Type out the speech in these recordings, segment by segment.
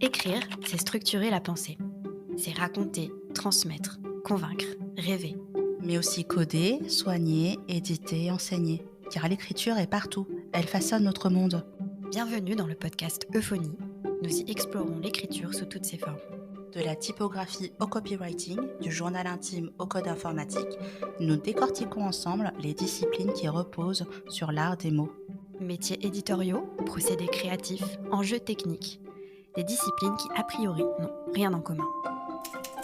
Écrire, c'est structurer la pensée. C'est raconter, transmettre, convaincre, rêver. Mais aussi coder, soigner, éditer, enseigner. Car l'écriture est partout, elle façonne notre monde. Bienvenue dans le podcast Euphonie. Nous y explorons l'écriture sous toutes ses formes. De la typographie au copywriting, du journal intime au code informatique, nous décortiquons ensemble les disciplines qui reposent sur l'art des mots. Métiers éditoriaux, procédés créatifs, enjeux techniques. Des disciplines qui, a priori, n'ont rien en commun.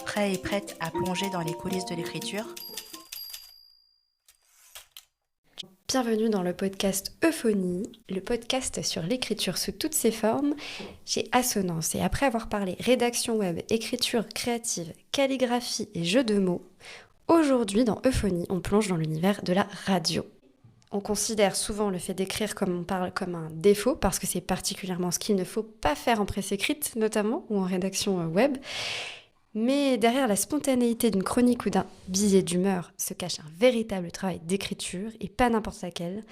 Prêt et prête à plonger dans les coulisses de l'écriture ? Bienvenue dans le podcast Euphonie, le podcast sur l'écriture sous toutes ses formes chez Assonance. Et après avoir parlé rédaction web, écriture créative, calligraphie et jeux de mots, aujourd'hui dans Euphonie, on plonge dans l'univers de la radio. On considère souvent le fait d'écrire comme on parle comme un défaut parce que c'est particulièrement ce qu'il ne faut pas faire en presse écrite notamment ou en rédaction web. Mais derrière la spontanéité d'une chronique ou d'un billet d'humeur se cache un véritable travail d'écriture, et pas n'importe laquelle.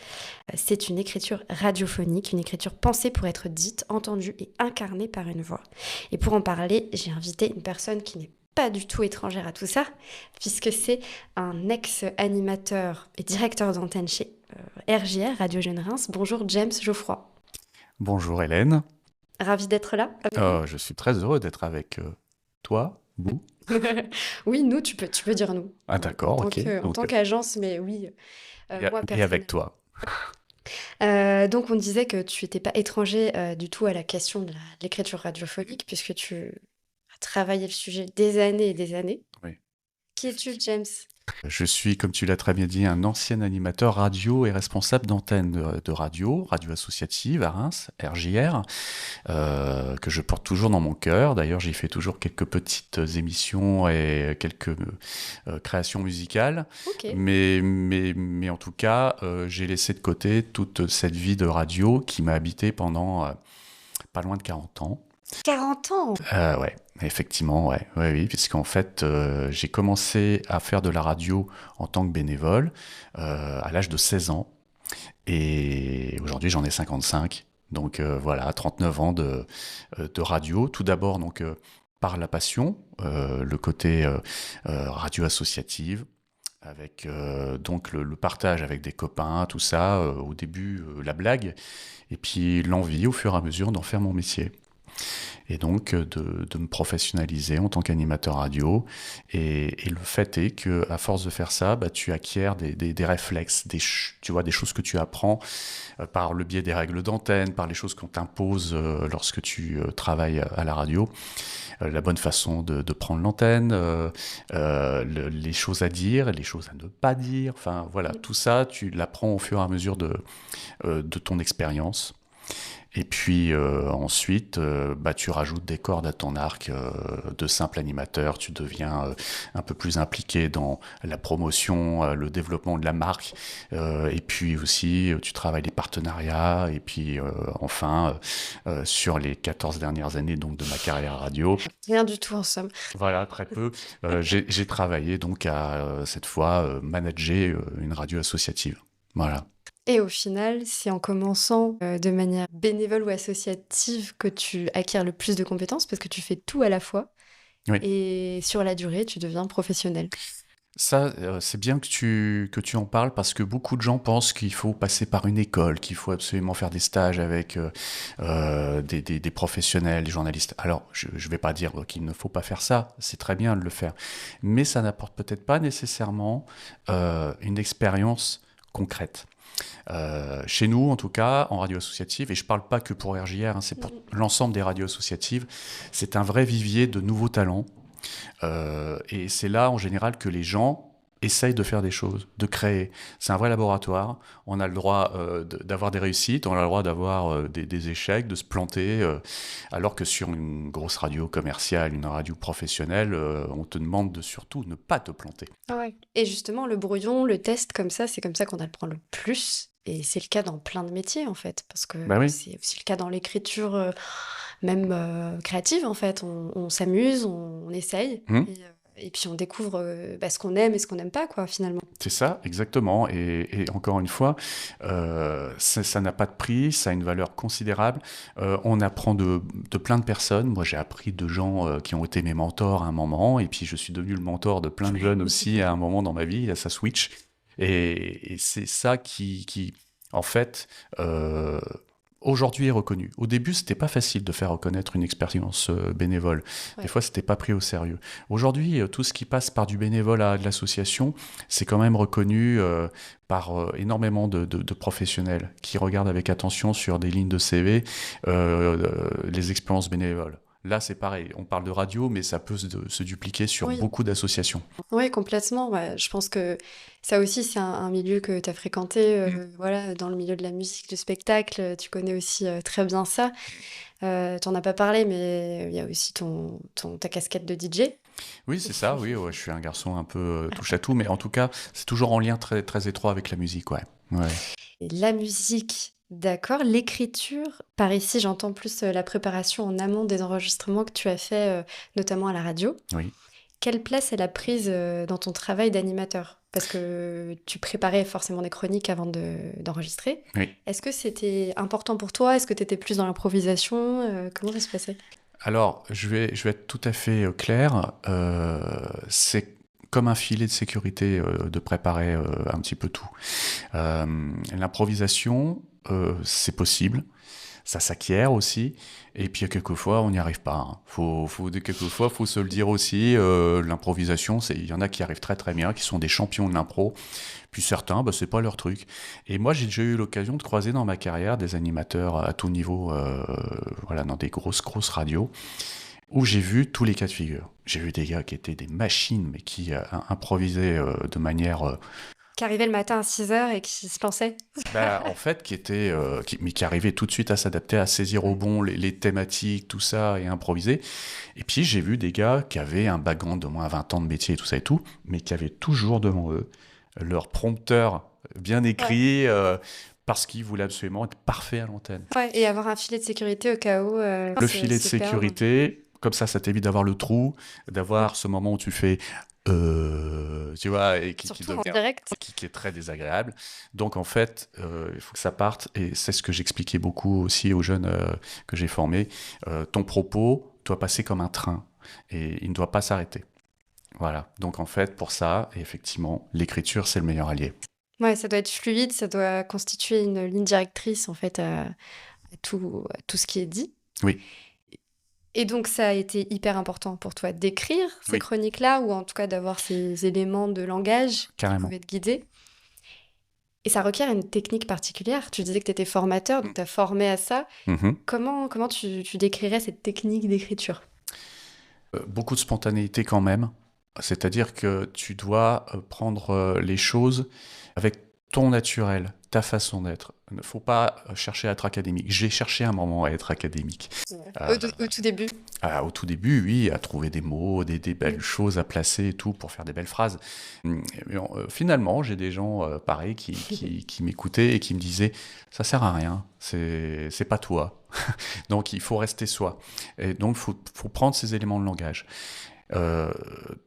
C'est une écriture radiophonique, une écriture pensée pour être dite, entendue et incarnée par une voix. Et pour en parler, j'ai invité une personne qui n'est pas du tout étrangère à tout ça, puisque c'est un ex-animateur et directeur d'antenne chez RJR, Radio Jeune Reims. Bonjour James Geoffroy. Bonjour Hélène. Ravi d'être là. Je suis très heureux d'être avec toi, vous. Oui, nous, tu peux dire nous. Ah d'accord, ok. En tant qu'agence, mais oui, moi Et avec toi. Donc on disait que tu n'étais pas étranger du tout à la question de l'écriture radiophonique, puisque tu as travaillé le sujet des années et des années. Oui. Qui es-tu, James ? Je suis, comme tu l'as très bien dit, un ancien animateur radio et responsable d'antenne de radio associative à Reims, RJR, que je porte toujours dans mon cœur. D'ailleurs, j'y fais toujours quelques petites émissions et quelques créations musicales. Ok. Mais en tout cas, j'ai laissé de côté toute cette vie de radio qui m'a habité pendant pas loin de 40 ans. 40 ans ? Ouais, effectivement, ouais, oui, puisqu'en fait, j'ai commencé à faire de la radio en tant que bénévole à l'âge de 16 ans, et aujourd'hui j'en ai 55, donc voilà, 39 ans de radio, tout d'abord donc par la passion, le côté radio associative, avec donc le partage avec des copains, tout ça, au début la blague, et puis l'envie au fur et à mesure d'en faire mon métier. Et donc de me professionnaliser en tant qu'animateur radio. Et le fait est qu'à force de faire ça, tu acquiers des réflexes, tu vois, des choses que tu apprends par le biais des règles d'antenne, par les choses qu'on t'impose lorsque tu travailles à la radio. La bonne façon de prendre l'antenne, les choses à dire, les choses à ne pas dire. Enfin voilà, tout ça, tu l'apprends au fur et à mesure de ton expérience. Et puis ensuite, tu rajoutes des cordes à ton arc de simple animateur. Tu deviens un peu plus impliqué dans la promotion, le développement de la marque. Et puis aussi, tu travailles les partenariats. Et puis enfin, sur les 14 dernières années donc, de ma carrière radio. Rien du tout en somme. Voilà, très peu. J'ai travaillé donc à cette fois manager une radio associative. Voilà. Et au final, c'est en commençant de manière bénévole ou associative que tu acquiers le plus de compétences, parce que tu fais tout à la fois. Oui. Et sur la durée, tu deviens professionnel. Ça, c'est bien que tu en parles, parce que beaucoup de gens pensent qu'il faut passer par une école, qu'il faut absolument faire des stages avec des professionnels, des journalistes. Alors, je ne vais pas dire qu'il ne faut pas faire ça, c'est très bien de le faire, mais ça n'apporte peut-être pas nécessairement une expérience concrète. Chez nous, en tout cas, en radio associative, et je ne parle pas que pour RJR, c'est pour l'ensemble des radios associatives, c'est un vrai vivier de nouveaux talents. Et c'est là, en général, que les gens essayent de faire des choses, de créer. C'est un vrai laboratoire. On a le droit d'avoir des réussites, on a le droit d'avoir des échecs, de se planter, alors que sur une grosse radio commerciale, une radio professionnelle, on te demande de surtout ne pas te planter. Ah ouais. Et justement, le brouillon, le test comme ça, c'est comme ça qu'on apprend le plus. Et c'est le cas dans plein de métiers, en fait, parce que Oui. c'est aussi le cas dans l'écriture, même créative, en fait. On s'amuse, on essaye, Et puis on découvre ce qu'on aime et ce qu'on n'aime pas, quoi, finalement. C'est ça, exactement. Et encore une fois, ça n'a pas de prix, ça a une valeur considérable. On apprend de plein de personnes. Moi, j'ai appris de gens qui ont été mes mentors à un moment, et puis je suis devenu le mentor de plein de jeunes aussi à un moment dans ma vie. Ça switch. Et c'est ça qui en fait, aujourd'hui est reconnu. Au début, c'était pas facile de faire reconnaître une expérience bénévole. Des Ouais. fois, c'était pas pris au sérieux. Aujourd'hui, tout ce qui passe par du bénévolat à de l'association, c'est quand même reconnu par énormément de professionnels qui regardent avec attention sur des lignes de CV les expériences bénévoles. Là, c'est pareil. On parle de radio, mais ça peut se dupliquer sur Oui, beaucoup d'associations. ouais, complètement. Ouais. Je pense que ça aussi, c'est un milieu que tu as fréquenté, voilà, dans le milieu de la musique, du spectacle. Tu connais aussi très bien ça. T'en as pas parlé, mais il y a aussi ta casquette de DJ. Oui, c'est ça. Oui, ouais, je suis un garçon un peu touche à tout, mais en tout cas, c'est toujours en lien très, très étroit avec la musique, ouais. Ouais. Et la musique, d'accord. L'écriture, par ici, j'entends plus la préparation en amont des enregistrements que tu as fait, notamment à la radio. Oui. Quelle place elle a prise dans ton travail d'animateur? Parce que tu préparais forcément des chroniques avant d'enregistrer. Oui. Est-ce que c'était important pour toi? Est-ce que tu étais plus dans l'improvisation? Comment ça se passait? Alors, je vais être tout à fait clair. C'est comme un filet de sécurité de préparer un petit peu tout. L'improvisation, c'est possible. Ça s'acquiert aussi. Et puis, quelquefois, on n'y arrive pas. Hein. Quelquefois, faut se le dire aussi. L'improvisation, il y en a qui arrivent très très bien, qui sont des champions de l'impro. Puis certains, bah, c'est pas leur truc. Et moi, j'ai déjà eu l'occasion de croiser dans ma carrière des animateurs à tout niveau, voilà, dans des grosses radios, où j'ai vu tous les cas de figure. J'ai vu des gars qui étaient des machines, mais qui improvisaient de manière Qui arrivait le matin à 6 heures et qui se lançait? bah, en fait, mais qui arrivait tout de suite à s'adapter, à saisir au bon les thématiques, tout ça, et improviser. Et puis, j'ai vu des gars qui avaient un background de moins 20 ans de métier et tout ça et tout, mais qui avaient toujours devant eux leur prompteur bien Ouais. écrit, parce qu'ils voulaient absolument être parfaits à l'antenne. Ouais, et avoir un filet de sécurité au cas où Le filet de se perdre. sécurité, comme ça t'évite d'avoir le trou, Ouais. d'avoir ce moment où tu fais tu vois, et qui Surtout en devient direct. qui est très désagréable. Donc en fait, il faut que ça parte, et c'est ce que j'expliquais beaucoup aussi aux jeunes que j'ai formés. Ton propos doit passer comme un train, et il ne doit pas s'arrêter. Voilà. Donc en fait, pour ça, effectivement, l'écriture, c'est le meilleur allié. Ouais, ça doit être fluide, ça doit constituer une ligne directrice en fait à tout ce qui est dit. Oui, Et donc ça a été hyper important pour toi d'écrire ces oui, chroniques-là, ou en tout cas d'avoir ces éléments de langage qui carrément. pouvaient te guider. Et ça requiert une technique particulière. Tu disais que tu étais formateur, donc tu as formé à ça. Mhm. Comment tu décrirais cette technique d'écriture? Beaucoup de spontanéité quand même. C'est-à-dire que tu dois prendre les choses avec ton naturel, ta façon d'être. Il ne faut pas chercher à être académique. J'ai cherché un moment à être académique. Ouais. Euh, Au tout début. Au tout début, oui, à trouver des mots, des belles Mm. choses à placer et tout pour faire des belles phrases. Mais finalement, j'ai des gens pareils qui m'écoutaient et qui me disaient ça sert à rien, c'est pas toi. Donc il faut rester soi. Et donc faut prendre ces éléments de langage. Euh,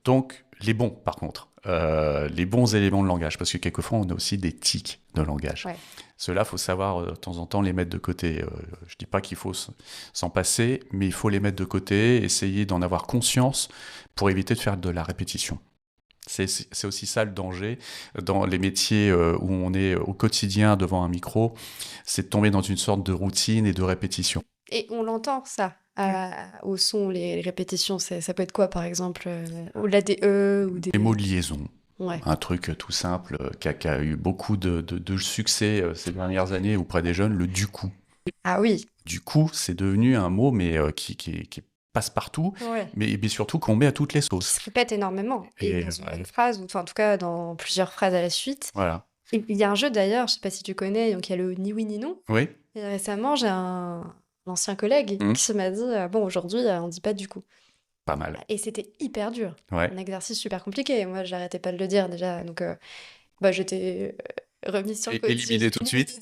donc, les bons, par contre, les bons éléments de langage, parce que quelquefois, on a aussi des tics de langage. Ouais. Ceux-là, il faut savoir de temps en temps les mettre de côté. Je dis pas qu'il faut s'en passer, mais il faut les mettre de côté, essayer d'en avoir conscience pour éviter de faire de la répétition. C'est aussi ça le danger dans les métiers où on est au quotidien devant un micro, c'est de tomber dans une sorte de routine et de répétition. Et on l'entend ça au son, les répétitions. Ça peut être quoi par exemple? Au-delà des E ou des... Les mots de liaison. Ouais. Un truc tout simple qui a eu beaucoup de succès ces dernières années auprès des jeunes, le du coup. Ah oui. Du coup, c'est devenu un mot mais qui passe partout, Ouais. mais surtout qu'on met à toutes les Qui sauces. se répète énormément. Et Et dans une même phrase, ou enfin, en tout cas dans plusieurs phrases à la suite. voilà. Et il y a un jeu d'ailleurs, je sais pas si tu connais, donc il y a le ni oui ni non. Oui. Et récemment, j'ai un ancien collègue Mmh. qui m'a dit bon, aujourd'hui, on dit pas du coup. Pas mal. Et c'était hyper dur. Ouais. Un exercice super compliqué. Moi, j'arrêtais pas de le dire déjà. Donc, j'étais remise sur le côté. Éliminé tout de suite.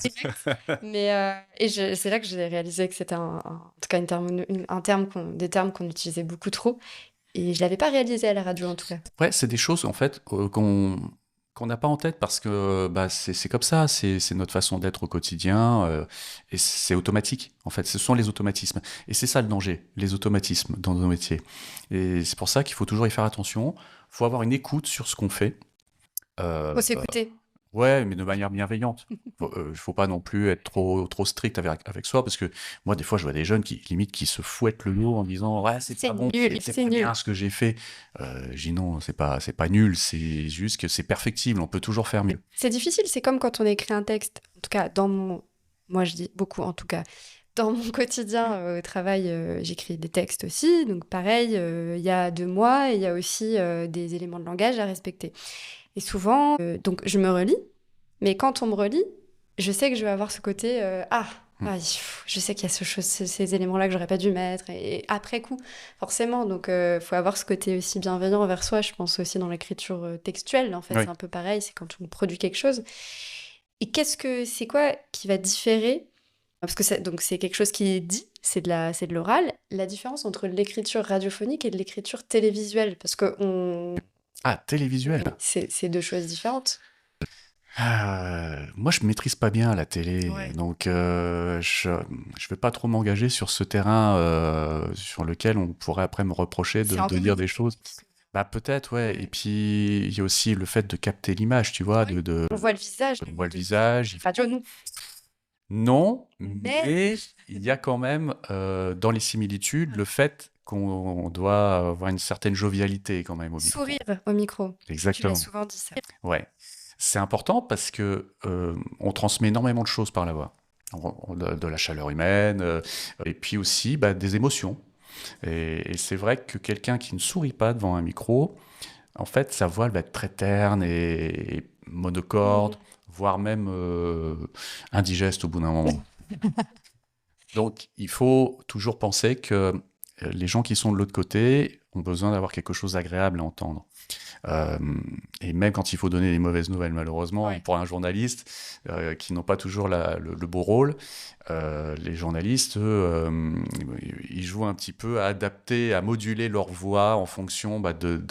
Mais c'est là que j'ai réalisé que c'était en tout cas des termes des termes qu'on utilisait beaucoup trop. Et je l'avais pas réalisé à la radio, en tout cas. Ouais, c'est des choses en fait qu'on n'a pas en tête parce que bah, c'est comme ça, c'est notre façon d'être au quotidien et c'est automatique. En fait, ce sont les automatismes. Et c'est ça le danger, les automatismes dans nos métiers. Et c'est pour ça qu'il faut toujours y faire attention. Il faut avoir une écoute sur ce qu'on fait. Faut Euh, s'écouter. Ouais, mais de manière bienveillante. Faut pas non plus être trop strict avec soi, parce que moi, des fois, je vois des jeunes qui limite qui se fouettent le dos en disant ouais, c'est C'est pas bon, nul, c'est c'est pas nul. bien ce que j'ai fait. Je dis non, c'est pas nul, c'est juste que c'est perfectible, on peut toujours faire mieux. C'est difficile, c'est comme quand on écrit un texte. En tout cas, moi je dis beaucoup en tout cas. Dans mon quotidien au travail, j'écris des textes aussi. Donc pareil, il y a de moi et il y a aussi des éléments de langage à respecter. Et souvent, donc je me relis, mais quand on me relit, je sais que je vais avoir ce côté Hmm. je sais qu'il y a ces éléments-là que j'aurais pas dû mettre et après coup, forcément. Donc faut avoir ce côté aussi bienveillant envers soi. Je pense aussi dans l'écriture textuelle. En fait, Oui. c'est un peu pareil. C'est quand on produit quelque chose. Et c'est quoi qui va différer? Parce que donc c'est quelque chose qui est dit, c'est de l'oral. La différence entre l'écriture radiophonique et de l'écriture télévisuelle, parce que Ah, télévisuel. c'est deux choses différentes. Moi, je maîtrise pas bien la télé, Ouais. donc je vais pas trop m'engager sur ce terrain sur lequel on pourrait après me reprocher C'est de dire des choses. Bah peut-être, ouais. Et puis il y a aussi le fait de capter l'image, tu vois, Ouais. On voit le visage. on voit le visage. Radio, non. Non, Mais mais il y a quand même dans les similitudes le fait qu'on doit avoir une certaine jovialité quand même au micro. sourire au micro. Tu l'as Exactement. souvent dit ça. Ouais. C'est important parce que on transmet énormément de choses par la voix. De la chaleur humaine, et puis aussi bah, des émotions. Et c'est vrai que quelqu'un qui ne sourit pas devant un micro, en fait, sa voix elle va être très terne et monocorde, voire même indigeste au bout d'un moment. Donc, il faut toujours penser que les gens qui sont de l'autre côté ont besoin d'avoir quelque chose d'agréable à entendre. Euh, et même quand il faut donner des mauvaises nouvelles, malheureusement, Ouais. pour un journaliste qui n'ont pas toujours le beau rôle, les journalistes, eux, ils jouent un petit peu à adapter, à moduler leur voix en fonction bah, de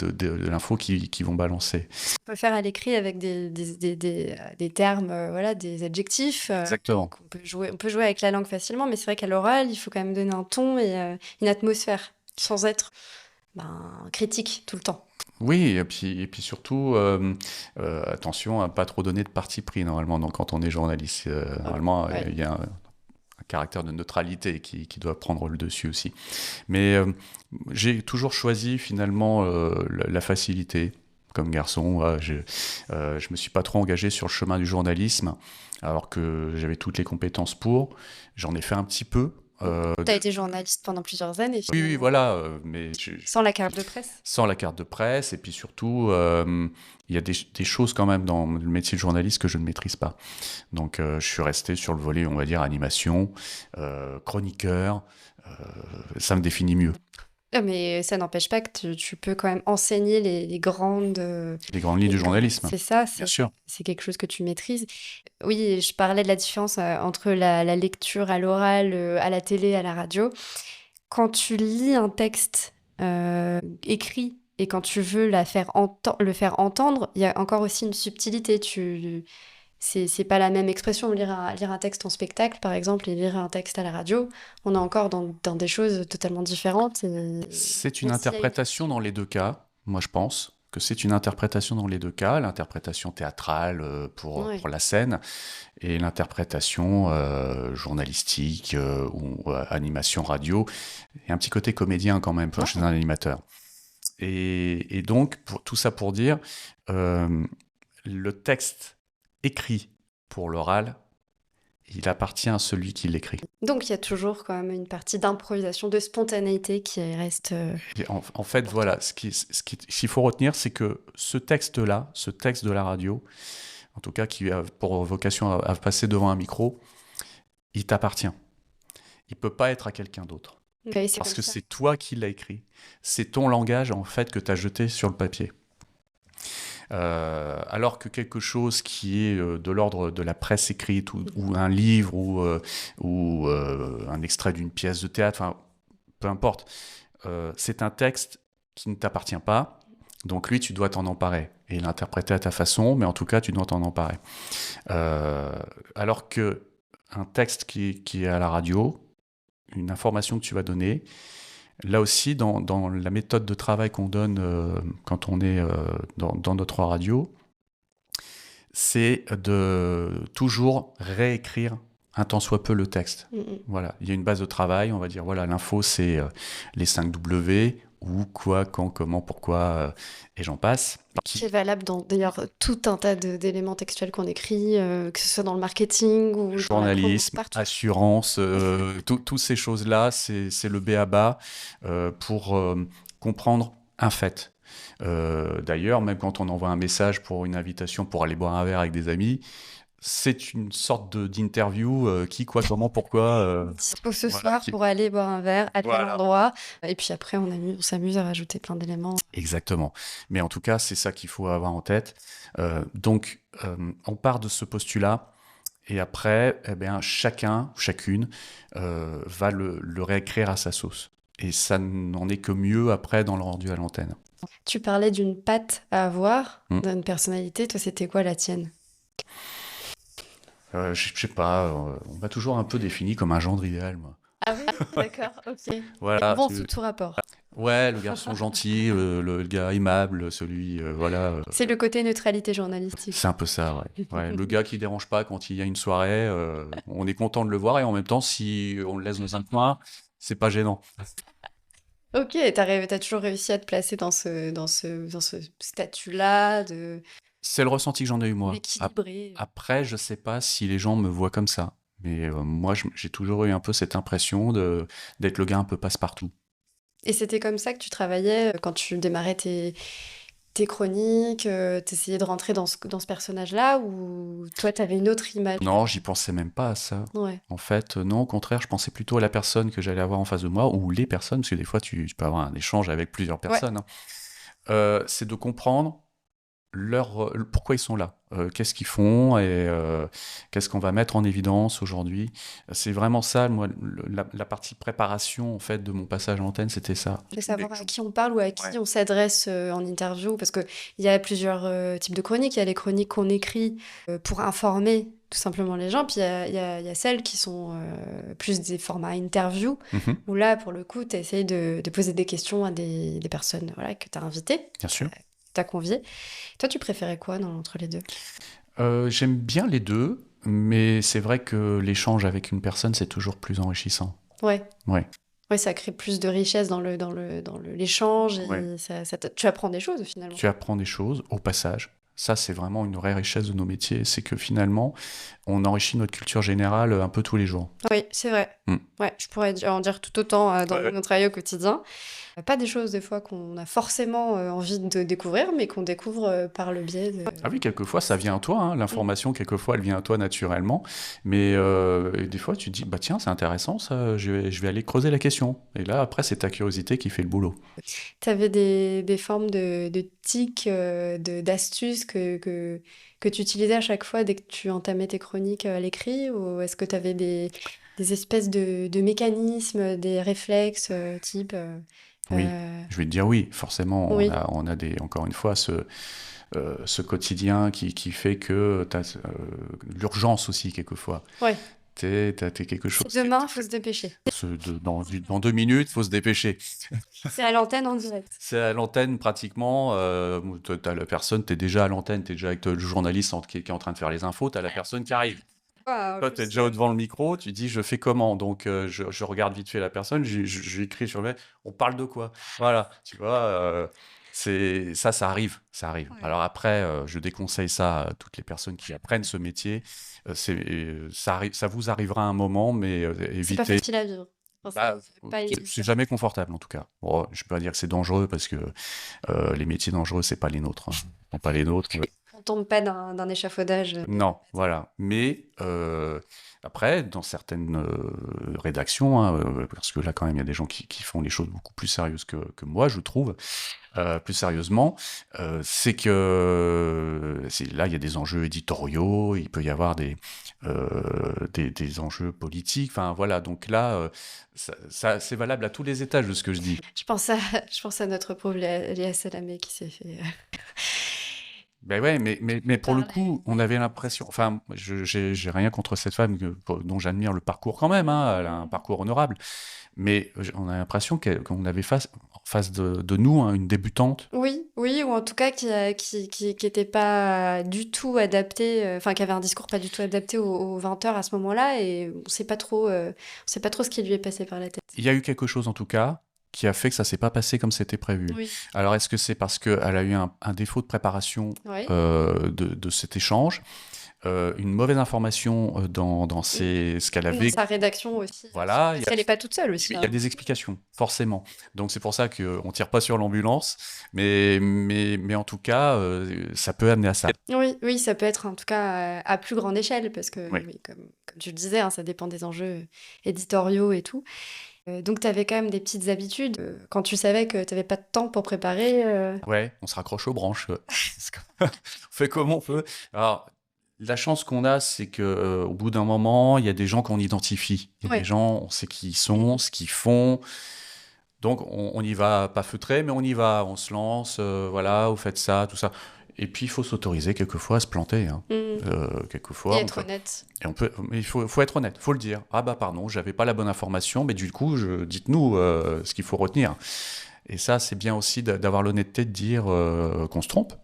l'info qu'ils vont balancer. On peut faire à l'écrit avec des termes, voilà, des adjectifs. Exactement. On peut jouer avec la langue facilement, mais c'est vrai qu'à l'oral, il faut quand même donner un ton et une atmosphère, sans être critique tout le temps. Oui, et puis surtout, attention à pas trop donner de parti pris normalement quand on est journaliste. Normalement, Ouais. il y a un caractère de neutralité qui doit prendre le dessus aussi. Mais j'ai toujours choisi finalement la facilité comme garçon. Je me suis pas trop engagé sur le chemin du journalisme, alors que j'avais toutes les compétences pour. J'en ai fait un petit peu. Tu as été journaliste pendant plusieurs années, Oui, finalement. voilà, mais Sans la carte de presse. sans la carte de presse, et puis surtout, il y a des choses quand même dans le métier de journaliste que je ne maîtrise pas. Donc je suis resté sur le volet, on va dire, animation, chroniqueur, ça me définit mieux. Mais ça n'empêche pas que tu peux quand même enseigner les grandes... Les grandes lignes du journalisme, C'est ça, bien sûr. c'est quelque chose que tu maîtrises. Oui, je parlais de la différence entre la lecture à l'oral, à la télé, à la radio. Quand tu lis un texte écrit et quand tu veux le faire entendre, il y a encore aussi une subtilité. C'est pas la même expression. Lire un texte en spectacle, par exemple, et lire un texte à la radio, on est encore dans des choses totalement différentes. C'est une Même s'il y a interprétation dans les deux cas, moi je pense que c'est une interprétation dans les deux cas, l'interprétation théâtrale Ouais. pour la scène et l'interprétation journalistique ou animation radio, et un petit côté comédien quand même chez un animateur. Et donc, tout ça pour dire, le texte écrit pour l'oral, il appartient à celui qui l'écrit. Donc il y a toujours quand même une partie d'improvisation, de spontanéité qui reste... Et en fait, voilà, s'il faut retenir, c'est que ce texte-là, ce texte de la radio, en tout cas qui a pour vocation à passer devant un micro, il t'appartient. Il peut pas être à quelqu'un d'autre. Okay, Parce que c'est toi qui l'as écrit. C'est ton langage, en fait, que tu as jeté sur le papier. Alors que quelque chose qui est de l'ordre de la presse écrite ou un livre ou un extrait d'une pièce de théâtre, enfin, peu importe, c'est un texte qui ne t'appartient pas. Donc lui, tu dois t'en emparer et l'interpréter à ta façon, mais en tout cas, tu dois t'en emparer. Alors que un texte qui est à la radio, une information que tu vas donner, là aussi, dans la méthode de travail qu'on donne quand on est dans notre radio, c'est de toujours réécrire un tant soit peu le texte. Voilà, il y a une base de travail, on va dire, voilà, l'info, c'est les 5 W, où, quoi, quand, comment, pourquoi, et j'en passe. Qui est valable dans d'ailleurs tout un tas d'éléments textuels qu'on écrit, que ce soit dans le marketing ou dans la promo, Journalisme, partout. assurance, toutes ces choses-là, c'est le b.a.-ba pour comprendre un fait. D'ailleurs, même quand on envoie un message pour une invitation pour aller boire un verre avec des amis, c'est une sorte d'interview, qui, quoi, comment, pourquoi. Dispo ce Voilà, soir pour aller boire un verre à tel Voilà. endroit. Et puis après, on s'amuse à rajouter plein d'éléments. Exactement. Mais en tout cas, c'est ça qu'il faut avoir en tête. Donc, on part de ce postulat. Et après, eh bien, chacun, chacune, va le réécrire à sa sauce. Et ça n'en est que mieux après dans le rendu à l'antenne. Tu parlais d'une patte à avoir, Mm. d'une personnalité. Toi, c'était quoi la tienne? Je sais pas, on m'a toujours un peu défini comme un gendre idéal, moi. Ah oui, d'accord, ok. Voilà, Bon, sous tout rapport. ouais, le garçon gentil, le gars aimable, celui, voilà. C'est le côté neutralité journalistique. C'est un peu ça, ouais. Ouais, le gars qui dérange pas quand il y a une soirée, on est content de le voir et en même temps, si on le laisse dans un coin, c'est pas gênant. Ok, t'as toujours réussi à te placer dans ce statut-là de C'est le ressenti que j'en ai eu moi. équilibré. Après, je sais pas si les gens me voient comme ça, mais moi, j'ai toujours eu un peu cette impression d'être le gars un peu passe-partout. Et c'était comme ça que tu travaillais quand tu démarrais tes chroniques, t'essayais de rentrer dans ce personnage-là, ou toi, t'avais une autre image? Non, j'y pensais même pas à ça. Ouais. En fait, non, au contraire, je pensais plutôt à la personne que j'allais avoir en face de moi, ou les personnes, parce que des fois, tu peux avoir un échange avec plusieurs personnes. Hein. C'est de comprendre pourquoi ils sont là, qu'est-ce qu'ils font et qu'est-ce qu'on va mettre en évidence aujourd'hui. C'est vraiment ça, moi, la partie préparation en fait de mon passage à l'antenne, c'était ça. De savoir à qui on parle ou à qui on s'adresse en interview, parce qu'il y a plusieurs types de chroniques. Il y a les chroniques qu'on écrit pour informer tout simplement les gens, puis il y a celles qui sont plus des formats interview, Mhm, où là, pour le coup, tu essayes de poser des questions à des personnes que tu as invitées, bien sûr. que tu as conviées. Toi, tu préférais quoi entre les deux? J'aime bien les deux, mais c'est vrai que l'échange avec une personne, c'est toujours plus enrichissant. Ouais. Ouais. Ouais, ça crée plus de richesse dans l'échange et Ouais. tu apprends des choses finalement. Tu apprends des choses au passage. Ça, c'est vraiment une vraie richesse de nos métiers. C'est que finalement, on enrichit notre culture générale un peu tous les jours. Oui, c'est vrai. Mm. Ouais, je pourrais en dire tout autant dans Ouais. mon travail au quotidien. Pas des choses des fois qu'on a forcément envie de découvrir, mais qu'on découvre par le biais de... Ah oui, quelquefois, ça vient à toi. Hein. L'information, quelquefois, elle vient à toi naturellement. Mais et des fois, tu te dis, bah tiens, c'est intéressant, ça. Je vais aller creuser la question. Et là, après, c'est ta curiosité qui fait le boulot. Tu avais des formes de tics, d'astuces que tu utilisais à chaque fois dès que tu entamais tes chroniques à l'écrit, ou est-ce que tu avais des espèces de mécanismes, des réflexes type... Oui, euh, je vais te dire oui. Forcément, Oui. on a encore une fois, ce quotidien qui fait que tu as l'urgence aussi, quelquefois. Ouais. T'es quelque chose. Demain, il faut se dépêcher. Dans 2 minutes, il faut se dépêcher. C'est à l'antenne en direct. C'est à l'antenne pratiquement. T'as la personne, t'es déjà à l'antenne, t'es déjà avec le journaliste qui est en train de faire les infos, t'as la personne qui arrive. Toi, t'es déjà devant le micro, tu dis je fais comment? Donc je regarde vite fait la personne, j'écris sur le on parle de quoi? Voilà, tu vois, ça arrive, ça arrive. Ouais. Alors après, je déconseille ça à toutes les personnes qui apprennent ce métier. Ça vous arrivera un moment, mais C'est pas évitez. facile à vivre. Enfin, c'est pas évident. C'est jamais confortable en tout cas. Bon, je peux pas dire que c'est dangereux parce que les métiers dangereux, c'est pas les nôtres. Hein. Ce sont pas les nôtres. tombe pas d'un échafaudage. Non, voilà. Mais après, dans certaines rédactions, hein, parce que là, quand même, il y a des gens qui font les choses beaucoup plus sérieuses que moi, je trouve, plus sérieusement, c'est que là, il y a des enjeux éditoriaux, il peut y avoir des enjeux politiques. Enfin, voilà. Donc là, c'est valable à tous les étages de ce que je dis. Je pense à notre pauvre Léa Salamé qui s'est fait... Ben ouais, mais pour le Parler. coup, on avait l'impression. Enfin, j'ai rien contre cette femme dont j'admire le parcours quand même. Hein, elle a un parcours honorable. Mais on a l'impression qu'on avait en face de nous, hein, une débutante. Oui, oui, ou en tout cas qui était pas du tout adapté, enfin qui avait un discours pas du tout adapté aux 20 heures à ce moment-là, et on sait pas trop ce qui lui est passé par la tête. Il y a eu quelque chose en tout cas qui a fait que ça s'est pas passé comme c'était prévu. Oui, Alors est-ce que c'est parce qu'elle a eu un défaut de préparation oui. de cet échange, une mauvaise information dans ce qu'elle avait. Sa rédaction aussi. Voilà, Parce qu'elle est pas toute seule aussi. il y a des explications, forcément. Donc c'est pour ça qu'on tire pas sur l'ambulance, mais en tout cas, ça peut amener à ça. Oui, oui, ça peut être en tout cas à plus grande échelle, parce que Oui. oui, comme tu le disais, hein, ça dépend des enjeux éditoriaux et tout. Donc tu avais quand même des petites habitudes. Quand tu savais que tu n'avais pas de temps pour préparer. Ouais, on se raccroche aux branches. On fait comme on peut. Alors, la chance qu'on a, c'est que au bout d'un moment, il y a des gens qu'on identifie. Il y a Ouais. des gens, on sait qui ils sont, ce qu'ils font. Donc, on y va pas feutré, mais on y va. On se lance, voilà, vous faites ça, tout ça. Et puis, il faut s'autoriser quelquefois à se planter. Hein. Quelquefois, Et être honnête. mais il faut être honnête, il faut le dire. Ah bah pardon, j'avais pas la bonne information, mais du coup, dites-nous ce qu'il faut retenir. Et ça, c'est bien aussi d'avoir l'honnêteté de dire qu'on se trompe.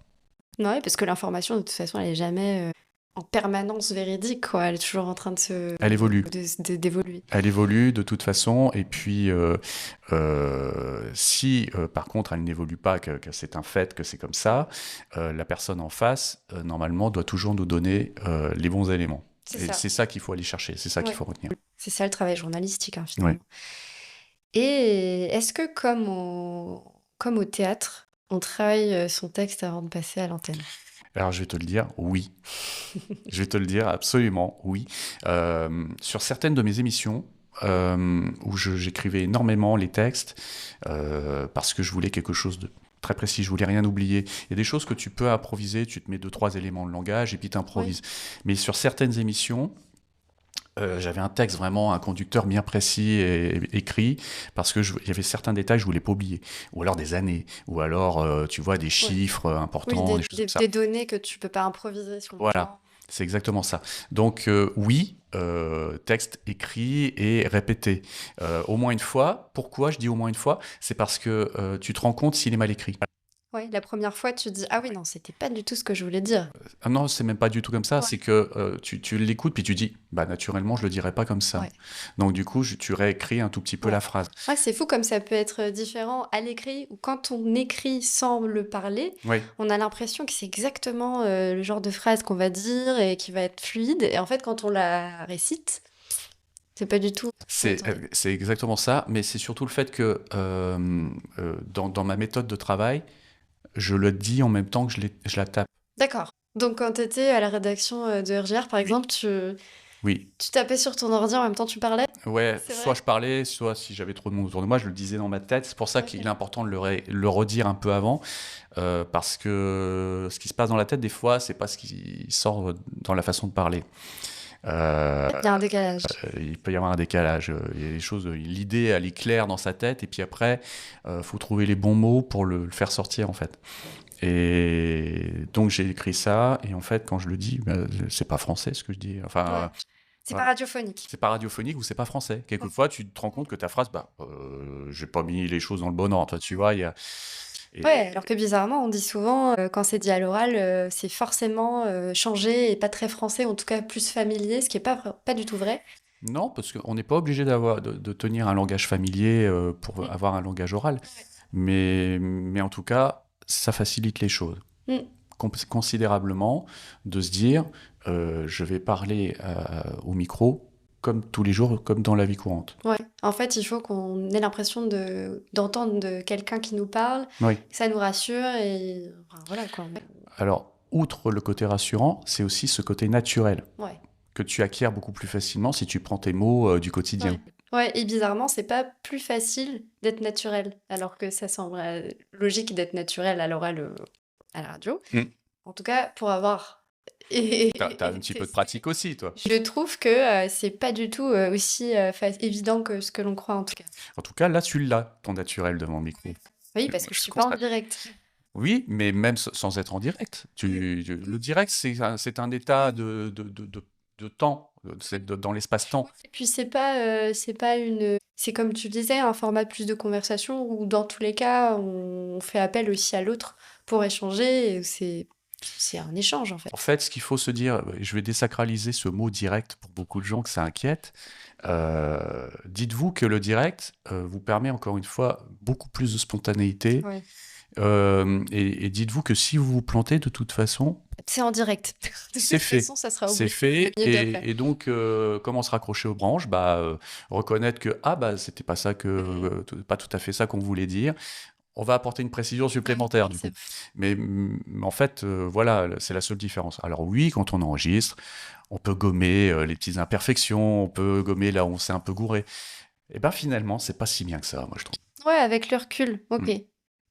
Ouais, parce que l'information, de toute façon, elle est jamais en permanence véridique, quoi. Elle est toujours en train Elle évolue. d'évoluer. Elle évolue de toute façon, et puis si par contre elle n'évolue pas, que c'est un fait, que c'est comme ça, la personne en face, normalement, doit toujours nous donner les bons éléments. Et c'est ça qu'il faut aller chercher, c'est ça qu'il faut retenir. C'est ça le travail journalistique, hein, finalement. Ouais. Et est-ce que comme au théâtre, on travaille son texte avant de passer à l'antenne? Alors je vais te le dire, oui. Je vais te le dire, absolument, oui. Sur certaines de mes émissions, où j'écrivais énormément les textes, parce que je voulais quelque chose de très précis, je voulais rien oublier. Il y a des choses que tu peux improviser, tu te mets 2-3 éléments de langage et puis tu improvises. Oui. Mais sur certaines émissions, j'avais un texte vraiment, un conducteur bien précis et écrit, parce que il y avait certains détails que je voulais pas oublier, ou alors des années, ou alors tu vois des chiffres importants, oui, des données que tu peux pas improviser sur le voilà. C'est exactement ça. Donc oui, texte écrit et répété au moins une fois. Pourquoi je dis au moins une fois? C'est parce que tu te rends compte s'il est mal écrit. Oui, la première fois, tu te dis « Ah oui, non, c'était pas du tout ce que je voulais dire. » Non, c'est même pas du tout comme ça. Ouais. C'est que tu l'écoutes puis tu dis « Bah naturellement, je le dirais pas comme ça. Ouais. » Donc du coup, tu réécris un tout petit peu la phrase. Ouais, c'est fou comme ça peut être différent à l'écrit, ou quand on écrit sans le parler, on a l'impression que c'est exactement le genre de phrase qu'on va dire et qui va être fluide. Et en fait, quand on la récite, c'est pas du tout. C'est exactement ça, mais c'est surtout le fait que dans ma méthode de travail, je le dis en même temps que je la tape. D'accord. Donc quand tu étais à la rédaction de RGR, par exemple, tu tapais sur ton ordi en même temps tu parlais? Ouais, soit je parlais, soit si j'avais trop de monde autour de moi, je le disais dans ma tête. C'est pour ça qu'il est important de le redire un peu avant, parce que ce qui se passe dans la tête, des fois, c'est pas ce qui sort dans la façon de parler. Il y a un décalage. Il peut y avoir un décalage. Il y a des choses, l'idée, elle est claire dans sa tête, et puis après, faut trouver les bons mots pour le faire sortir, en fait. Et donc, j'ai écrit ça, et en fait, quand je le dis, c'est pas français ce que je dis. Enfin, c'est pas radiophonique. C'est pas radiophonique ou c'est pas français. Quelquefois, tu te rends compte que ta phrase, j'ai pas mis les choses dans le bon ordre. Toi, tu vois, il y a. Ouais, alors que bizarrement, on dit souvent, quand c'est dit à l'oral, c'est forcément changé et pas très français, en tout cas plus familier, ce qui est pas du tout vrai. Non, parce qu'on n'est pas obligé de tenir un langage familier pour avoir un langage oral. Mais en tout cas, ça facilite les choses considérablement, de se dire, je vais parler au micro comme tous les jours, comme dans la vie courante. Ouais. En fait, il faut qu'on ait l'impression d'entendre quelqu'un qui nous parle, que ça nous rassure et voilà quoi. Alors, outre le côté rassurant, c'est aussi ce côté naturel Ouais. que tu acquiers beaucoup plus facilement si tu prends tes mots du quotidien. Ouais, et bizarrement, c'est pas plus facile d'être naturel, alors que ça semble logique d'être naturel à l'oral, à la radio. Mm. En tout cas, pour avoir... et- T'as un petit peu de pratique aussi, toi. Je trouve que c'est pas du tout aussi évident que ce que l'on croit, en tout cas. En tout cas, là, tu l'as, ton naturel devant le micro. Oui, parce que je Je suis pas en constate. direct. Oui, mais même sans être en direct. Le direct, c'est un état de temps, dans l'espace-temps. Et puis c'est pas une... C'est comme tu disais, un format plus de conversation où dans tous les cas, on fait appel aussi à l'autre pour échanger. Et c'est un échange, en fait. En fait, ce qu'il faut se dire, je vais désacraliser ce mot direct pour beaucoup de gens que ça inquiète. Dites-vous que le direct vous permet encore une fois beaucoup plus de spontanéité. Ouais. Et dites-vous que si vous vous plantez, de toute façon, C'est en direct. De c'est toute fait. façon, ça sera C'est oublié. fait. Le mieux d'après. Et donc, comment se raccrocher aux branches? Reconnaître que c'était pas ça pas tout à fait ça qu'on voulait dire. On va apporter une précision supplémentaire, du coup. C'est vrai. Mais en fait, voilà, c'est la seule différence. Alors oui, quand on enregistre, on peut gommer les petites imperfections, on peut gommer là où on s'est un peu gouré. Et ben finalement, c'est pas si bien que ça, moi, je trouve. Ouais, avec le recul. Ok. Mm.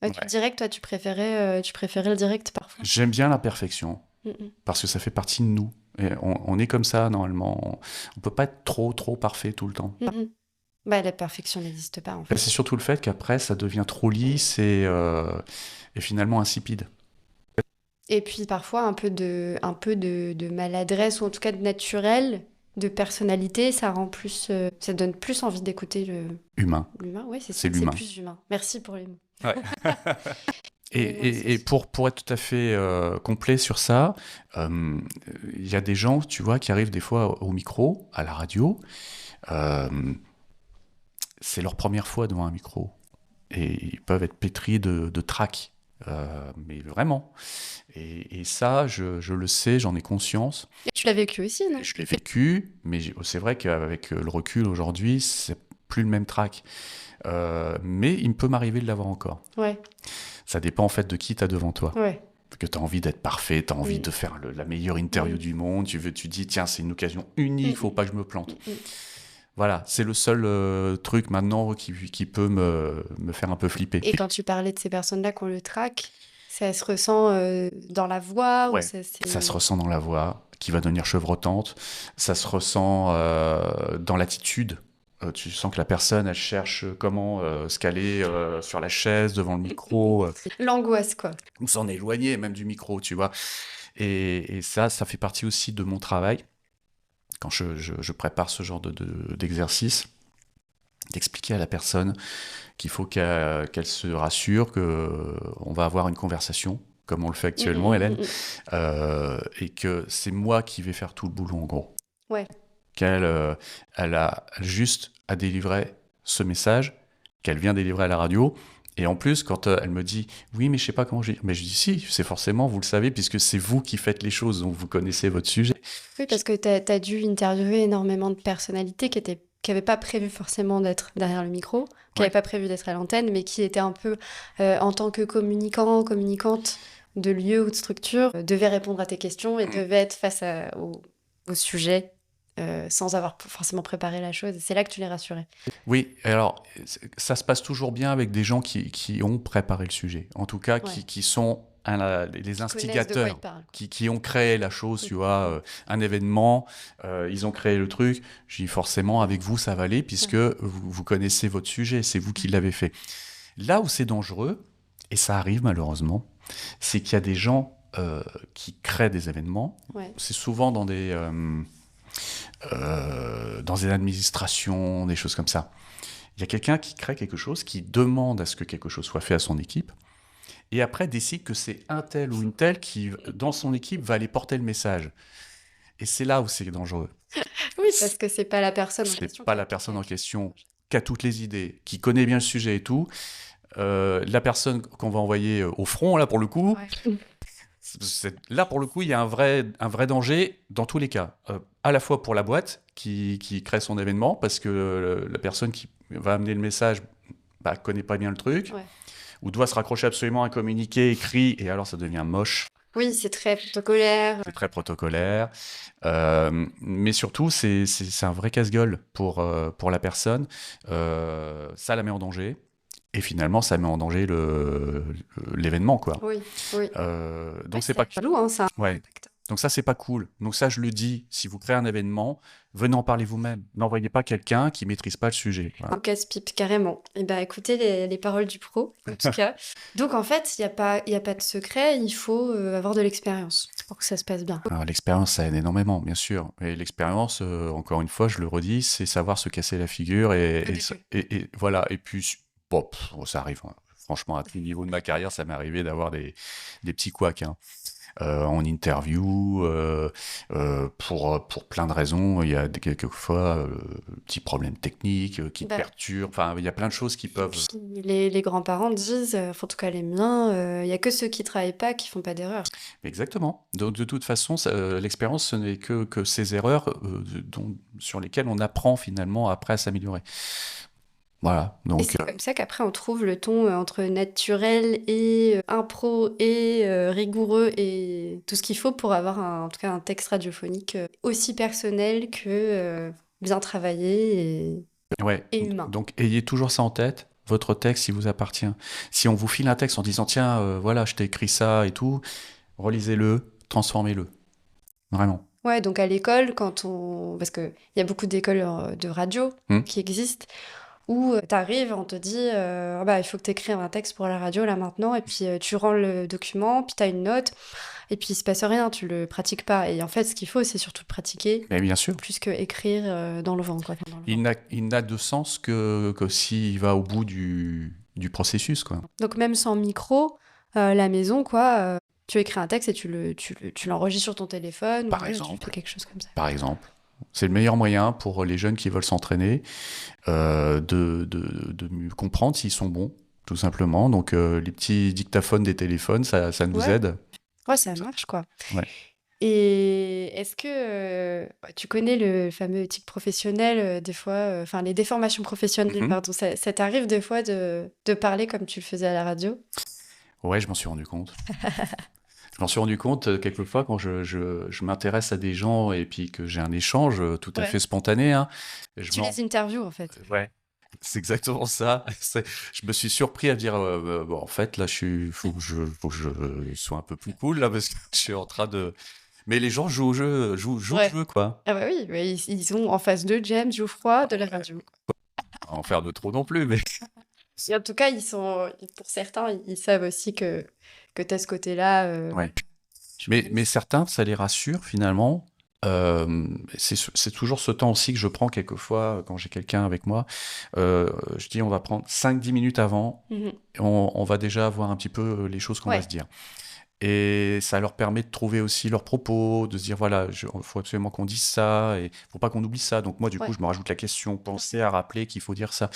Avec le direct, toi, tu préférais le direct parfois. J'aime bien l'imperfection, Mm, mm. parce que ça fait partie de nous. Et on est comme ça, normalement. On peut pas être trop parfait tout le temps. Mm, mm. Bah, la perfection n'existe pas, en fait. C'est surtout le fait qu'après, ça devient trop lisse et finalement insipide. Et puis parfois un peu de maladresse ou en tout cas de naturel, de personnalité, ça rend plus, ça donne plus envie d'écouter Humain. l'humain. Oui, c'est C'est ça, c'est l'humain. plus humain. Merci pour les mots. Ouais. Mais non, Et pour être tout à fait complet sur ça, il y a des gens, tu vois, qui arrivent des fois au micro, à la radio. C'est leur première fois devant un micro. Et ils peuvent être pétris de trac. Mais vraiment. Et ça, je le sais, j'en ai conscience. Et tu l'as vécu aussi, non? Je l'ai vécu, mais c'est vrai qu'avec le recul aujourd'hui, c'est plus le même trac. Mais il peut m'arriver de l'avoir encore. Ouais, Ça dépend en fait de qui t'as devant toi. ouais. Que tu as envie d'être parfait, tu as envie Mm. de faire la meilleure interview Mm. du monde, tu dis tiens, c'est une occasion unique, faut pas que je me plante. Mm. Voilà, c'est le seul truc maintenant qui peut me faire un peu flipper. Et quand tu parlais de ces personnes-là qui ont le trac, ça se ressent dans la voix ou Ouais, ça, c'est... ça se ressent dans la voix, qui va devenir chevrotante, ça se ressent dans l'attitude. Tu sens que la personne, elle cherche comment se caler sur la chaise, devant le micro, L'angoisse, quoi. ou s'en éloigner même du micro, tu vois. Et ça fait partie aussi de mon travail, quand je prépare ce genre d'exercice, d'expliquer à la personne qu'il faut qu'elle se rassure qu'on va avoir une conversation, comme on le fait actuellement, Hélène, et que c'est moi qui vais faire tout le boulot, en gros. Ouais. Qu'elle elle a juste à délivrer ce message qu'elle vient délivrer à la radio. Et en plus, quand elle me dit « Oui, mais je sais pas comment je dis », mais je dis « Si, c'est forcément, vous le savez, puisque c'est vous qui faites les choses, donc vous connaissez votre sujet. » Oui, parce que t'as dû interviewer énormément de personnalités qui n'avaient pas prévu forcément d'être derrière le micro, qui n'avaient pas prévu d'être à l'antenne, mais qui étaient un peu, en tant que communicant, communicante de lieu ou de structure, devaient répondre à tes questions et devaient être face au sujet sans avoir forcément préparé la chose. Et c'est là que tu les rassurais. Oui, alors ça se passe toujours bien avec des gens qui ont préparé le sujet, en tout cas qui sont les instigateurs, qui ont créé la chose, tu vois, un événement, ils ont créé le truc. Je dis forcément avec vous ça va aller puisque vous connaissez votre sujet, c'est vous qui l'avez fait. Là où c'est dangereux, et ça arrive malheureusement, c'est qu'il y a des gens qui créent des événements. C'est souvent dans des administrations, des choses comme ça. Il y a quelqu'un qui crée quelque chose, qui demande à ce que quelque chose soit fait à son équipe, et après décide que c'est un tel ou une telle qui, dans son équipe, va aller porter le message. Et c'est là où c'est dangereux. Oui, parce que c'est pas la personne en question. C'est pas la personne en question qui a toutes les idées, qui connaît bien le sujet et tout. La personne qu'on va envoyer au front, là, pour le coup, là, pour le coup, il y a un vrai danger dans tous les cas. À la fois pour la boîte qui crée son événement, parce que la personne qui va amener le message connaît pas bien le truc, ou doit se raccrocher absolument à un communiqué écrit, et alors ça devient moche. Oui, c'est très protocolaire. C'est très protocolaire. Mais surtout, c'est un vrai casse-gueule pour la personne. Ça la met en danger. Et finalement, ça met en danger l'événement, quoi. Oui, oui. Ouais, Donc, c'est pas... c'est relou, hein, ça. Ouais. Donc ça, c'est pas cool. Donc ça, je le dis, si vous créez un événement, venez en parler vous-même. N'envoyez pas quelqu'un qui maîtrise pas le sujet. Voilà. Un casse-pipe, carrément. Et ben, écoutez les paroles du pro, en tout cas. Donc, en fait, il y a pas de secret, il faut avoir de l'expérience pour que ça se passe bien. Alors, l'expérience, ça aide énormément, bien sûr. Et l'expérience, encore une fois, je le redis, c'est savoir se casser la figure et voilà. Et puis, bon, ça arrive, hein. Franchement, à tout niveau de ma carrière, ça m'est arrivé d'avoir des petits couacs, hein. En interview, pour plein de raisons. Il y a quelquefois petits problèmes techniques qui te Bah, perturbent. Enfin, il y a plein de choses qui peuvent... puis les grands-parents disent, enfin, en tout cas les miens, il y a que ceux qui travaillent pas qui font pas d'erreurs. Exactement. Donc, de toute façon, l'expérience, ce n'est que ces erreurs sur lesquelles on apprend finalement après à s'améliorer. Voilà. Et Donc, c'est comme ça qu'après on trouve le ton entre naturel et impro et rigoureux et tout ce qu'il faut pour avoir en tout cas un texte radiophonique aussi personnel que bien travaillé ouais. et humain. Donc, ayez toujours ça en tête. Votre texte, il vous appartient. Si on vous file un texte en disant, tiens, voilà, je t'ai écrit ça et tout, relisez-le, transformez-le. Vraiment. Ouais, donc à l'école, parce qu'il y a beaucoup d'écoles de radio qui existent, où t'arrives, on te dit ah bah, il faut que t'écrives un texte pour la radio là maintenant, et puis tu rends le document, puis t'as une note, et puis il se passe rien, tu le pratiques pas. Et en fait, ce qu'il faut, c'est surtout pratiquer, Mais bien sûr. plus que écrire dans le vent, quoi. Enfin, dans le vent. Il n'a de sens que s'il va au bout du processus, quoi. Donc même sans micro, la maison, quoi, tu écris un texte et tu l'enregistres sur ton téléphone, ou Par voilà, tu exemple. fais quelque chose comme ça. Par exemple. C'est le meilleur moyen pour les jeunes qui veulent s'entraîner de mieux comprendre s'ils sont bons, tout simplement. Donc, les petits dictaphones des téléphones, ça nous Ouais. aide. Ouais, ça marche, quoi. Ouais. Et est-ce que tu connais le fameux tic professionnel, des fois, enfin les déformations professionnelles, Mhm. pardon, ça t'arrive des fois de parler comme tu le faisais à la radio? Ouais, je m'en suis rendu compte. Je m'en suis rendu compte quelquefois quand je m'intéresse à des gens et puis que j'ai un échange tout à Ouais. fait spontané, hein, je Tu m'en- les interviews, en fait. Ouais, c'est exactement ça. Je me suis surpris à dire, bon, en fait, là, faut que je sois un peu plus cool, là, parce que je suis en train de... Mais les gens jouent au jeu, jouent Ouais. le jeu, quoi. Ah bah oui, mais ils ont en face d'eux James Geoffroy de la radio. Pas en faire de trop non plus, mais... Et en tout cas, pour certains, ils savent aussi que t'as ce côté-là. Ouais. je Mais pense. certains, ça les rassure, finalement. C'est toujours ce temps aussi que je prends quelquefois quand j'ai quelqu'un avec moi. Je dis, on va prendre 5-10 minutes avant, Mhm. et on va déjà voir un petit peu les choses qu'on va Ouais. se dire. Et ça leur permet de trouver aussi leurs propos, de se dire, voilà, il faut absolument qu'on dise ça, et faut pas qu'on oublie ça. Donc moi, du coup, Ouais. je me rajoute la question, pensez à rappeler qu'il faut dire ça.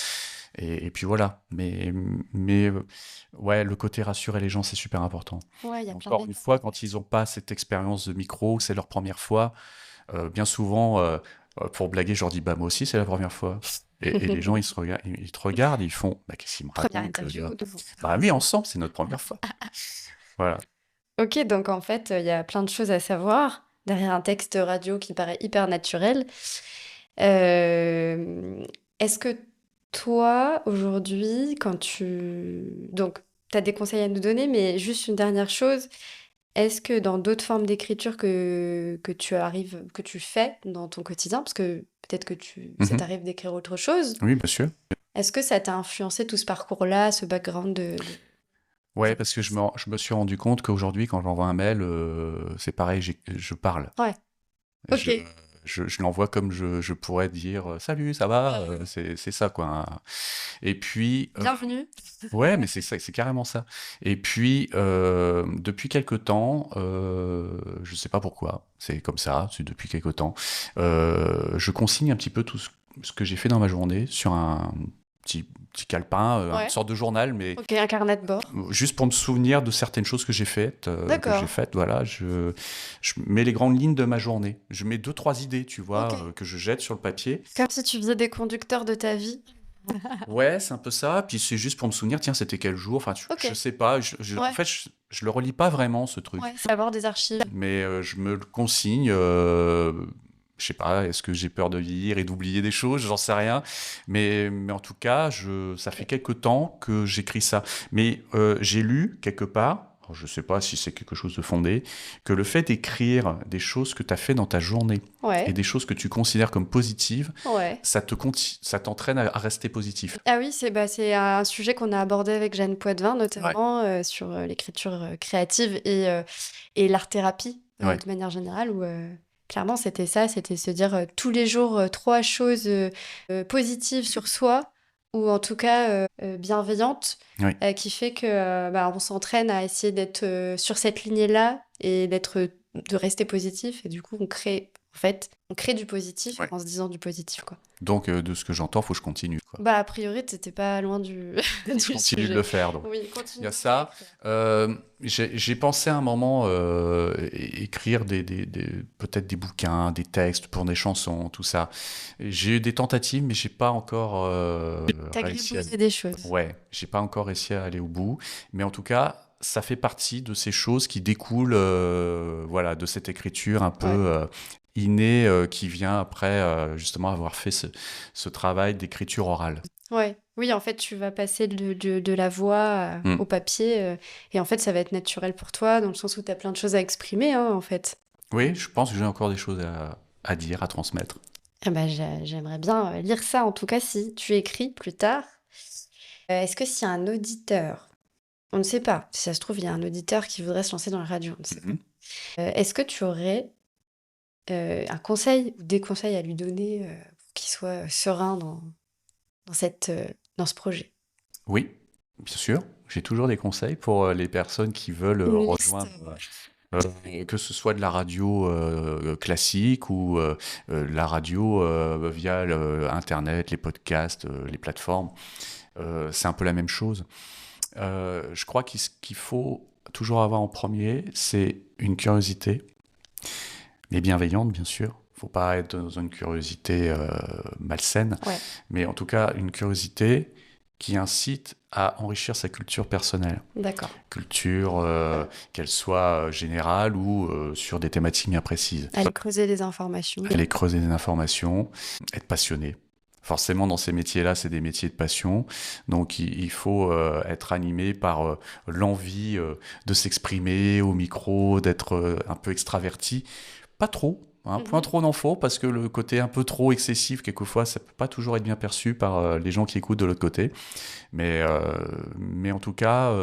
Et puis voilà. Mais ouais, le côté rassurer les gens, c'est super important. Ouais, il y a plein Encore une d'étapes. fois, quand ils n'ont pas cette expérience de micro, c'est leur première fois, bien souvent, pour blaguer, je leur dis, bah moi aussi, c'est la première fois. Et les gens, ils te regardent, ils font, bah qu'est-ce qu'il me Première raconte, le interview. gars? Bah oui, ensemble, c'est notre première fois. Voilà. Ok, donc en fait, il y a plein de choses à savoir derrière un texte radio qui paraît hyper naturel. Est-ce que toi, aujourd'hui, Donc, tu as des conseils à nous donner, mais juste une dernière chose, est-ce que dans d'autres formes d'écriture que tu fais dans ton quotidien, parce que peut-être que ça Mhm. t'arrive d'écrire autre chose, Oui, bien sûr. est-ce que ça t'a influencé tout ce parcours-là, ce background Ouais, parce que je me suis rendu compte qu'aujourd'hui, quand j'envoie un mail, c'est pareil, je parle. Ouais, ok. Je l'envoie comme je pourrais dire salut, ça va? C'est ça, quoi, hein. Et puis, Bienvenue. ouais, mais c'est ça, c'est carrément ça. Et puis, depuis quelque temps, je sais pas pourquoi, c'est comme ça, c'est depuis quelque temps, je consigne un petit peu tout ce que j'ai fait dans ma journée sur un petit calepin, Ouais. une sorte de journal, mais Ok, un carnet de bord. juste pour me souvenir de certaines choses que j'ai faites, D'accord. voilà, je mets les grandes lignes de ma journée. Je mets 2-3 idées, tu vois, Ok. que je jette sur le papier. Comme si tu faisais des conducteurs de ta vie. Ouais, c'est un peu ça. Puis c'est juste pour me souvenir, tiens, c'était quel jour? Enfin, Ok. je sais pas. En Ouais. fait, je le relis pas vraiment, ce truc. Ouais, c'est avoir des archives. Mais je me le consigne. Je sais pas, est-ce que j'ai peur de vieillir et d'oublier des choses? J'en sais rien. Mais en tout cas, ça fait quelque temps que j'écris ça. Mais j'ai lu quelque part, alors je sais pas si c'est quelque chose de fondé, que le fait d'écrire des choses que tu as fait dans ta journée et Ouais, des choses que tu considères comme positives, ouais. ça t'entraîne à rester positif. Ah oui, c'est un sujet qu'on a abordé avec Jeanne Poitvin, notamment sur l'écriture créative et l'art-thérapie Ouais. de manière générale, où clairement c'était ça, c'était se dire tous les jours trois choses positives sur soi, ou en tout cas bienveillantes, Oui. qui fait que on s'entraîne à essayer d'être sur cette lignée-là et de rester positif, et du coup on crée du positif Ouais. en se disant du positif, quoi. Donc, de ce que j'entends, faut que je continue, quoi. Bah, a priori, t'étais pas loin du, du Je continue de sujet. le faire, donc. Oui, Il continue. y a ça. J'ai pensé à un moment écrire peut-être des bouquins, des textes pour des chansons, tout ça. J'ai eu des tentatives, mais j'ai pas encore T'as réussi gribouillé des choses. Ouais, j'ai pas encore réussi à aller au bout. Mais en tout cas, ça fait partie de ces choses qui découlent, voilà, de cette écriture un peu innée qui vient après justement avoir fait ce travail d'écriture orale. Ouais. Oui, en fait, tu vas passer de la voix Mm. au papier, et en fait, ça va être naturel pour toi, dans le sens où t'as plein de choses à exprimer, hein, en fait. Oui, je pense que j'ai encore des choses à dire, à transmettre. Eh ben, j'aimerais bien lire ça, en tout cas, si tu écris plus tard. Est-ce que s'il y a un auditeur, on ne sait pas, si ça se trouve, il y a un auditeur qui voudrait se lancer dans la radio, on ne sait pas. Mhm. Est-ce que tu aurais un conseil ou des conseils à lui donner pour qu'il soit serein dans ce projet? Oui, bien sûr. J'ai toujours des conseils pour les personnes qui veulent Une liste, rejoindre, que ce soit de la radio classique ou la radio via Internet, les podcasts, les plateformes. C'est un peu la même chose. Je crois qu'il faut toujours avoir en premier, c'est une curiosité, mais bienveillante, bien sûr. Faut pas être dans une curiosité malsaine, Ouais, mais en tout cas une curiosité qui incite à enrichir sa culture personnelle. d'accord. Culture, qu'elle soit générale ou sur des thématiques bien précises. Aller creuser les informations. Aller creuser des informations, être passionné. Forcément, dans ces métiers-là, c'est des métiers de passion. Donc, il faut être animé par l'envie de s'exprimer au micro, d'être un peu extraverti. Pas trop, hein, point trop n'en faut, parce que le côté un peu trop excessif, quelquefois, ça peut pas toujours être bien perçu par les gens qui écoutent de l'autre côté. Mais en tout cas,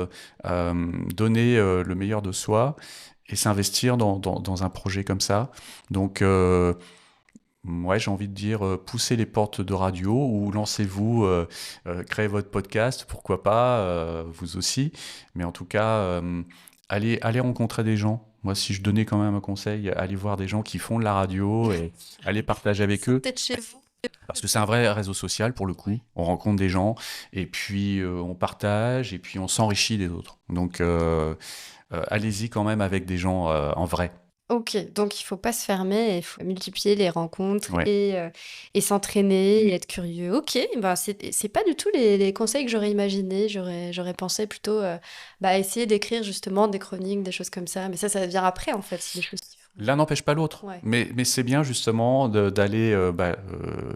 donner le meilleur de soi et s'investir dans un projet comme ça. Donc, ouais, j'ai envie de dire, poussez les portes de radio ou lancez-vous, créez votre podcast, pourquoi pas, vous aussi. Mais en tout cas, allez rencontrer des gens. Moi, si je donnais quand même un conseil, allez voir des gens qui font de la radio et allez partager avec eux. Peut-être chez vous. Parce que c'est un vrai réseau social pour le coup. On rencontre des gens et puis on partage et puis on s'enrichit des autres. Donc allez-y quand même avec des gens en vrai. Ok, donc il faut pas se fermer, il faut multiplier les rencontres Ouais. et s'entraîner et être curieux. Ok, ben c'est pas du tout les conseils que j'aurais imaginé. J'aurais pensé plutôt essayer d'écrire justement des chroniques, des choses comme ça. Mais ça vient après en fait, c'est des choses qu'il faut. L'un n'empêche pas l'autre. Ouais. Mais c'est bien justement d'aller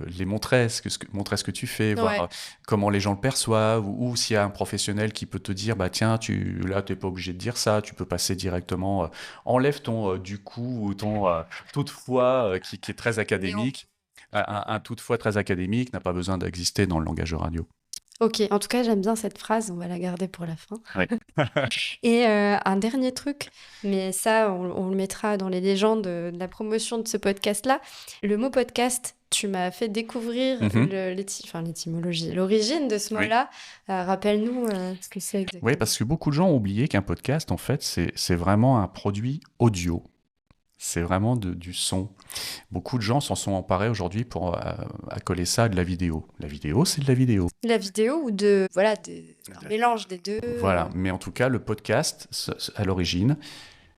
les montrer, montrer ce que tu fais, voir Ouais. comment les gens le perçoivent, ou s'il y a un professionnel qui peut te dire, bah tiens, là, tu n'es pas obligé de dire ça, tu peux passer directement, enlève ton du coup ou ton toutefois qui est très académique. Un toutefois très académique n'a pas besoin d'exister dans le langage de radio. Ok, en tout cas j'aime bien cette phrase, on va la garder pour la fin. Ouais. Et un dernier truc, mais ça, on le mettra dans les légendes de la promotion de ce podcast-là. Le mot podcast, tu m'as fait découvrir l'étymologie, l'origine de ce Oui. mot-là. Rappelle-nous ce que c'est exactement. Oui, parce que beaucoup de gens ont oublié qu'un podcast, en fait, c'est vraiment un produit audio. C'est vraiment du son. Beaucoup de gens s'en sont emparés aujourd'hui pour accoler ça à de la vidéo. La vidéo, c'est de la vidéo. La vidéo ou un mélange des deux. Voilà, mais en tout cas, le podcast, à l'origine,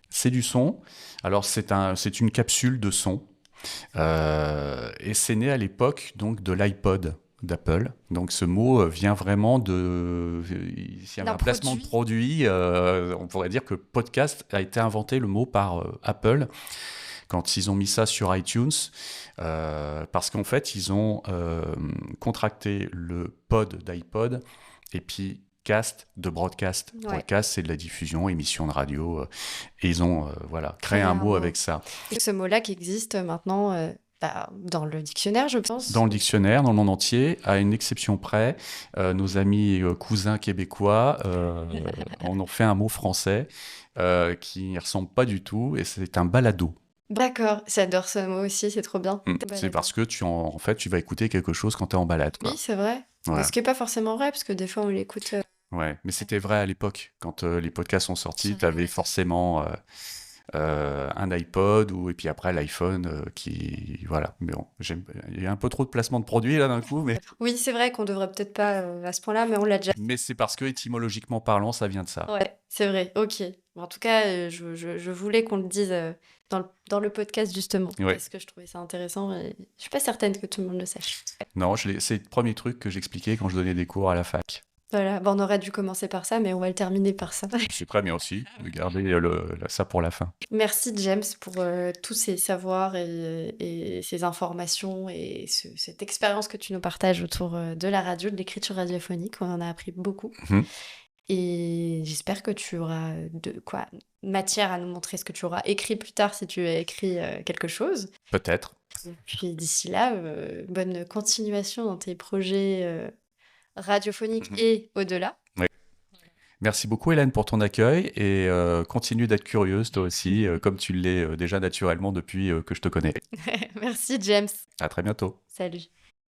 c'est du son. Alors, c'est une capsule de son. Et c'est né à l'époque donc de l'iPod. d'Apple. Donc ce mot vient vraiment de... S'il y avait D'un un placement de produit. produit, on pourrait dire que podcast a été inventé le mot par Apple quand ils ont mis ça sur iTunes, parce qu'en fait, ils ont contracté le pod d'iPod et puis cast de broadcast. Ouais. Broadcast, c'est de la diffusion, émission de radio, et ils ont créé un mot avec ça. Et ce mot-là qui existe maintenant dans le dictionnaire, je pense. Dans le dictionnaire, dans le monde entier, à une exception près, nos amis cousins québécois en ont fait un mot français qui n'y ressemble pas du tout, et c'est un balado. D'accord, j'adore ce mot aussi, c'est trop bien. C'est parce que en fait, tu vas écouter quelque chose quand tu es en balade, quoi. Oui, c'est vrai. Voilà. Ce qui n'est pas forcément vrai, parce que des fois, on l'écoute. Ouais, mais c'était vrai à l'époque. Quand les podcasts sont sortis, C'est tu avais vrai. forcément un iPod et puis après l'iPhone qui... Voilà. Mais bon, il y a un peu trop de placement de produits là d'un coup, mais... Oui, c'est vrai qu'on devrait peut-être pas à ce point-là, mais on l'a déjà. mais c'est parce que étymologiquement parlant, ça vient de ça. Ouais, c'est vrai, ok. Bon, en tout cas, je voulais qu'on le dise dans le podcast, justement, Ouais. parce que je trouvais ça intéressant et je suis pas certaine que tout le monde le sache. Non, c'est le premier truc que j'expliquais quand je donnais des cours à la fac. Voilà, bon, on aurait dû commencer par ça, mais on va le terminer par ça. C'est très bien aussi de garder ça pour la fin. Merci James pour tous ces savoirs et ces informations et cette expérience que tu nous partages autour de la radio, de l'écriture radiophonique. On en a appris beaucoup. Mhm. Et j'espère que tu auras matière à nous montrer ce que tu auras écrit plus tard si tu as écrit quelque chose. Peut-être. Et puis d'ici là, bonne continuation dans tes projets radiophoniques Mhm. et au-delà. Merci beaucoup Hélène pour ton accueil et continue d'être curieuse toi aussi, comme tu l'es déjà naturellement depuis que je te connais. Merci James. À très bientôt. Salut.